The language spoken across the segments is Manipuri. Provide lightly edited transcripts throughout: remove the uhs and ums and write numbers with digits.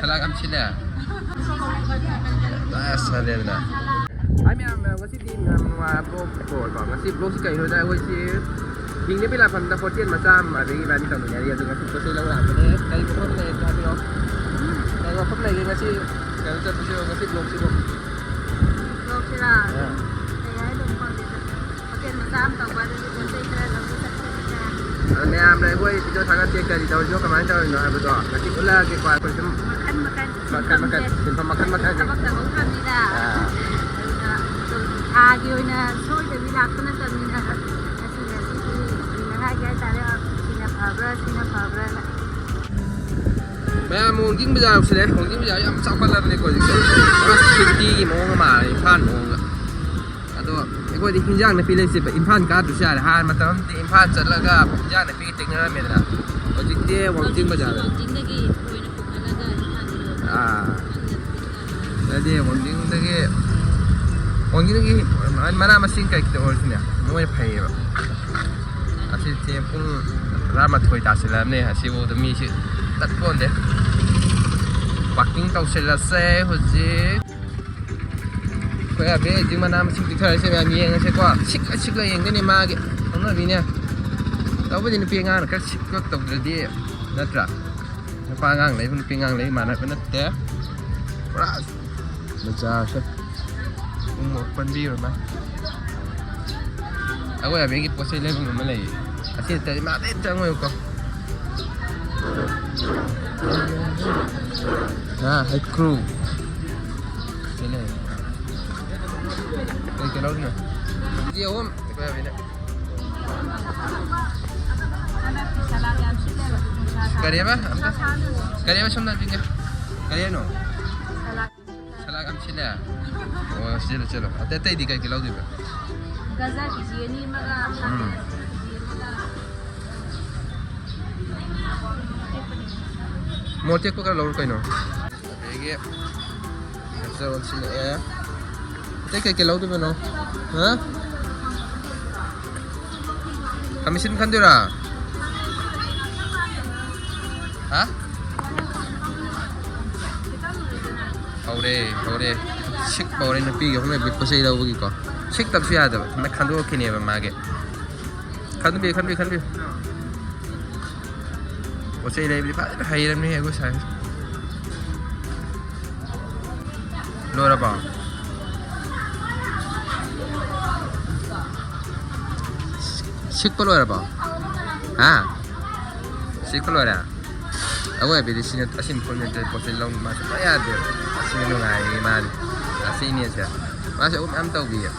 salak am chile salena ai mẹ có ship đi mà pro còn có ship lô ship cây thôi đây ôi chứ hình như bây giờ phần ta phốt tiền mà sam mà đi bán tầm nhà đi rồi có ship lâu làm cái đấy đây có phốt này ra đi không đây có phốt này cái ship cái chất có ship lô ship không lô ship là đây là đồng con thì có tiền mà sam tầm bao nhiêu con ship là làm cái mẹ am đây ôi cho thằng ăn chơi cái gì đâu cho cái máy cho nó hay betul nanti pula ke kuat makan simpan makan Agioina soy de vida con esta mina así mina ya tare sina fabra mẹ muốn kinh bây giờ sẽ muốn kinh bây giờ em sao quan tâm này coi gì đó city mong mà Imphan mong atau aku di hinjang na pilih sih Imphan ka tu siya han matam di Imphan chatla ga hinjang na pilih tinggal medra ojik dia wang jing bajar jadi wang jing lagi mana masing kayak kita orang ni mau pay ba asyik dia pun ramai thoi tak selam ni asyik वो तो मी sih tak pun deh parking tau selah se hoji bây giờ nhưng mà nam sinh thời xem là miếng sẽ qua xích là những cái này mà cái nó là vì nè đâu có gì nó pieng ngang các xích các tổng rồi đi nó trả nó pha ngang lấy nó pieng ngang lấy mà nó vẫn té bây giờ sẽ một phần bi rồi mà bây giờ cái post lên mình mới lấy xin tới mà đến cho người con hay crew thế này cái lâu nữa nhiều không cái này cái gì mà xong rồi chứ cái gì nó salak am chile oh chilo atete di cái lâu rồi gaza gì ni mà một chiếc có cái lâu cái nó cái giờ xin lỗi cái lâu tuh no, hah? Kami sin kan dira, hah? Aure, shik aure na pi gak, nak biko say daw bagi ko. Shik tab siya daw, nak kandu kini ba mage. Kandu bi. O say daw bi pa, hayran ni ako say. Lora ba? 식벌로 해봐. 식벌로 해라. Aku ya di sini asin pun ada posisi long masuk ya ada. Asin long ay mal. Asin ni aja. Masuk am tahu dia.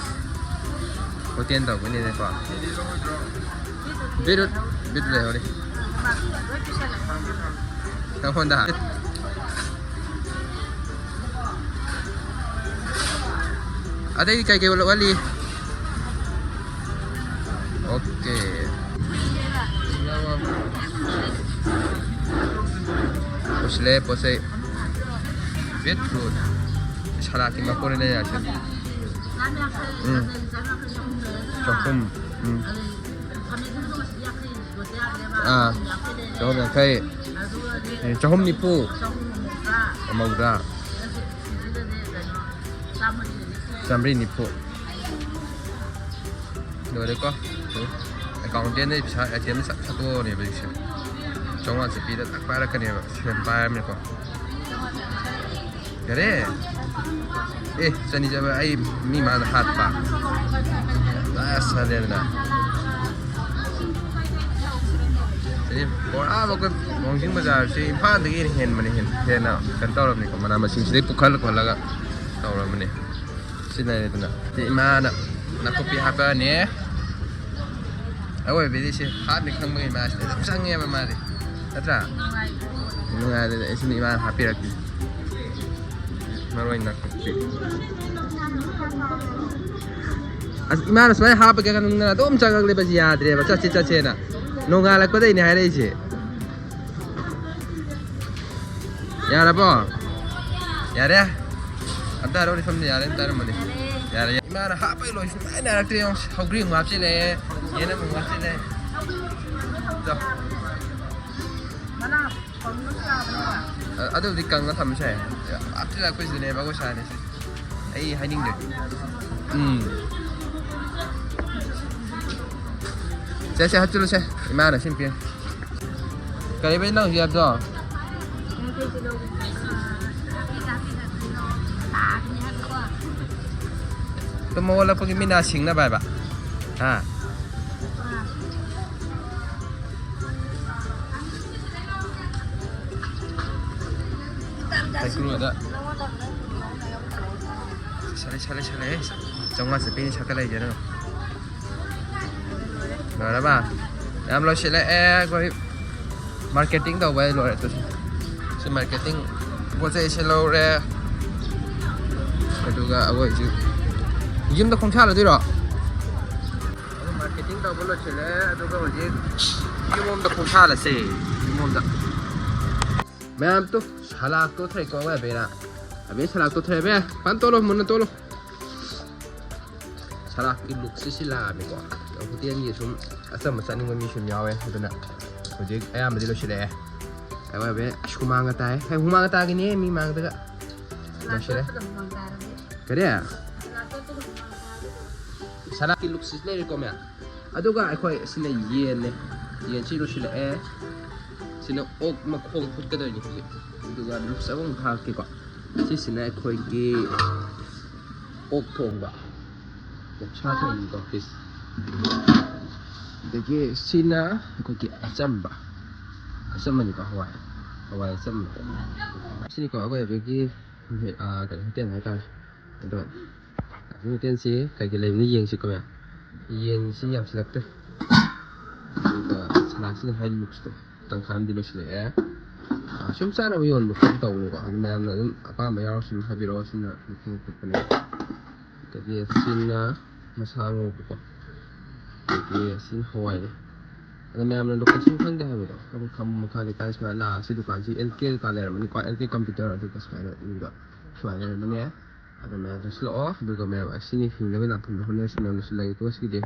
Hotel tahu ini deh pak. Birut deh oleh. Kamu dah. Ada di kayak wali. Oke. Posle beetroot. Salaki mapore le ya sih. Cokum. Cokum yang kayak. Cokum nipu. Maura. Samri nipu. Rồi có còn trên đây sẽ chiếm sẵn satu này bây giờ trong là speed đã tắt ra cái này chuyển ba em này con cái đấy seni coba ai mi mana hat pa salena jadi pokoknya mungkin bazaar sih Imphan lagi hen nào kan tau rồi này còn mana masing sini pukal kalau agak tau rồi này sini itu nak di mana nak kopi apa nih aku beli sih hat nih kan mungkin mas itu sangat apa mari Atra nung ada sini mana happy lagi maruin nak kopi Imana sebenarnya hap kan nung na tuh mencagang lepas ya deh baca cica na nung alak pada ini hari ini ya apa ya deh ada orang di sana ya entar mana ya Imana hap itu loh ini anak tu yang hogri ngap sih le ini nak ngap sih le tuh ꯑꯗꯨꯕꯨꯗꯤ ꯀꯪꯉ ꯊꯝꯕꯁꯨ ꯌꯥꯏ ꯑꯗꯨꯗ ꯑꯩꯈꯣꯏꯁꯤꯗꯅꯦꯕ ꯑꯩꯈꯣꯏ ꯁꯥꯔꯤꯁꯦ ꯑꯩ ꯍꯥꯏꯅꯤꯡꯗꯦ ꯁꯦ ꯍꯥꯞꯆꯤꯜꯂꯨꯁꯦ ꯏꯃꯥꯅ ꯁꯤꯝ ꯄꯤꯔꯦ ꯀꯔꯤꯕ ꯅꯪ ꯍꯧꯖꯤꯛ ꯍꯥꯏꯕꯗꯣ ꯇꯨꯝ ꯍꯧꯒꯠꯂꯛꯄꯒꯤ ꯃꯤꯅꯥ ꯁꯤꯡꯅꯕ ꯍꯥꯏꯕ ꯍꯥ ꯀꯩꯀꯨꯗ ꯁꯥꯂꯦ ꯆꯥꯝꯃꯉꯥ ꯆꯠꯄꯤꯅꯤ ꯁꯛꯀꯠꯂꯛꯏꯁꯦ ꯅꯪ ꯂꯣꯏꯔꯕ ꯌꯥꯝ ꯂꯣꯏꯁꯤꯜꯂꯛꯑꯦ ꯑꯩꯈꯣꯏ ꯃꯥꯔꯀꯦꯇꯤꯡ ꯇꯧꯕ ꯂꯣꯏꯔꯦ ꯇꯨꯁꯤ ꯁꯤ ꯃꯥꯔꯀꯦꯇꯤꯡ ꯄꯣꯠ ꯆꯩꯁꯦ ꯂꯧꯔꯦ ꯑꯗꯨꯒ ꯑꯩꯈꯣꯏꯁꯤ ꯌꯨꯝꯗ ꯈꯣꯡꯁꯥꯜꯂꯗꯣꯏꯔꯣ ꯑꯗꯨ ꯃꯥꯔꯀꯦꯇꯤꯡ ꯇꯧꯕ ꯂꯣꯏꯁꯤꯜꯂꯦ ꯑꯗꯨꯒ ꯍꯧꯖꯤꯛ ꯌꯨꯝꯂꯣꯝꯗ ꯈꯣꯡꯁꯥꯜꯂꯁꯦ ꯌꯨꯝꯂꯣꯝꯗ ꯃꯌꯥꯝ ꯇꯨ ꯁꯂꯥꯛꯇꯣ ꯊꯔꯦꯀꯣ ꯑꯕꯦꯅ ꯑꯕꯦ ꯁꯂꯥꯛꯇꯣ ꯊꯔꯦ ꯐꯟ ꯇꯣꯂꯣ ꯃꯨꯟꯅ ꯇꯣꯂꯣ ꯁꯂꯥꯛꯀꯤ ꯂꯨꯛꯁꯤ ꯁꯤ ꯂꯥꯛꯑꯃꯤꯀꯣ ꯍꯣꯇꯦꯜꯒꯤ ꯁꯨꯝ ꯑꯆꯝꯕ ꯆꯥꯅꯤꯡꯕ ꯃꯤ ꯁꯨꯝ ꯌꯥꯎꯋꯦ ꯑꯗꯨꯅ ꯍꯧꯖꯤꯛ ꯑꯌꯥꯝꯕꯗꯤ ꯂꯣꯏꯁꯤꯜꯂꯛꯑꯦ ꯑꯩꯈꯣꯏ ꯑꯁ ꯍꯨꯃꯥꯡꯒ ꯇꯥꯏ ꯍꯨꯃꯥꯡꯒ ꯇꯥꯒꯤꯅꯦ ꯃꯤ ꯃꯥꯡꯗꯒ ꯂꯣꯏꯁꯤꯜꯂꯦ ꯀꯔꯤ ꯁꯂꯥꯛꯀꯤ ꯂꯨꯛꯁꯤ ꯂꯩꯔꯦꯀꯣ ꯃꯌꯥꯝ ꯑꯗꯨꯒ ꯑꯩꯈꯣꯏ ꯁꯤꯅ ꯌꯦꯟꯅꯦ ꯌꯦꯟꯁꯤ ꯂꯣꯏꯁꯤꯜꯂꯛꯑꯦ ꯁꯤꯅ ꯑꯣꯛ ꯃꯈꯣꯡ ꯐꯨꯠꯀꯗꯣꯏꯅꯤ ꯍꯧꯖꯤꯛ ꯑꯗꯨꯒ ꯂꯨꯛꯁ ꯑꯃꯨꯛ ꯍꯥꯞꯀꯦꯀꯣ ꯁꯤꯁꯤꯅ ꯑꯩꯈꯣꯏꯒꯤ ꯑꯣꯛ ꯊꯣꯡꯕ ꯁꯥ ꯊꯣꯡꯕꯀꯣ ꯐꯤꯁ ꯑꯗꯒꯤ ꯁꯤꯅ ꯑꯩꯈꯣꯏꯒꯤ ꯑꯆꯝꯕꯅꯤꯀꯣ ꯍꯋꯥꯏ ꯑꯆꯝꯕ ꯁꯤꯅꯤꯀꯣ ꯑꯩꯈꯣꯏ ꯑꯩꯈꯣꯏꯒꯤ ꯀꯩꯅꯣ ꯍꯣꯇꯦꯜ ꯍꯥꯏꯇꯥꯔꯦ ꯑꯗꯣ ꯑꯁꯤ ꯍꯣꯇꯦꯜꯁꯤ ꯀꯩꯀꯩ ꯂꯩꯕꯅꯤ ꯌꯦꯡꯁꯤꯀꯣ ꯃꯌꯥꯝ ꯌꯦꯟꯁꯤ ꯌꯥꯝꯁꯤꯜꯂꯛꯇ꯭ꯔꯦ ꯑꯗꯨꯒ ꯁꯂꯥꯛꯁꯤꯅ ꯍꯥꯏ ꯂꯨꯛꯁꯇꯣ ꯇꯪꯈꯥꯏꯝꯗꯤ ꯂꯣꯏꯁꯤꯜꯂꯛꯑꯦ ꯁꯨꯝ ꯆꯥꯅꯕ ꯌꯣꯟꯕ ꯈꯣꯠꯄ ꯇꯧꯕꯅꯤꯀꯣ ꯑꯗꯨ ꯃꯌꯥꯝꯅ ꯑꯗꯨꯝ ꯑꯄꯥꯝꯕ ꯌꯥꯎꯔꯁꯨ ꯑꯗꯨꯝ ꯍꯥꯏꯕꯤꯔꯛꯑꯣ ꯁꯤꯅ ꯃꯈꯣꯡ ꯐꯨꯠꯄꯅꯦ ꯑꯗꯒꯤ ꯁꯤꯅ ꯃꯁꯥ ꯉꯧꯕꯀꯣ ꯑꯗꯒꯤ ꯁꯤꯅ ꯍꯋꯥꯏꯅꯦ ꯑꯗ ꯃꯌꯥꯝꯅ ꯂꯣꯀꯦꯁꯟ ꯈꯪꯗꯦ ꯍꯥꯏꯕꯗꯣ ꯑꯗꯨꯝ ꯈꯪꯕ ꯃꯈꯥ ꯂꯩꯀꯥꯏ ꯁꯨꯃꯥꯏꯅ ꯂꯥꯛꯑ ꯁꯤ ꯗꯨꯀꯥꯟꯁꯤ LK ꯗꯨꯀꯥꯟ ꯂꯩꯔꯝꯃꯅꯤꯀꯣ LK ꯀꯝꯄ꯭ꯌꯨꯇꯔ ꯑꯗꯨꯒ ꯁꯨꯃꯥꯏꯅ ꯂꯩꯔꯝꯃꯅꯤ ꯑꯗꯨ ꯃꯌꯥꯝ ꯂꯣꯏꯁꯤꯜꯂꯛꯑꯣ ꯑꯗꯨꯒ ꯃꯌꯥꯝ ꯑꯁꯤꯅꯤ ꯍꯤꯡꯅꯕ ꯂꯥꯛꯐꯝꯗ ꯍꯣꯠꯅꯔꯁꯤ ꯃꯌꯥꯝ ꯂꯣꯏꯁꯤꯜꯂꯒꯦꯀꯣ ꯁꯤꯗꯤ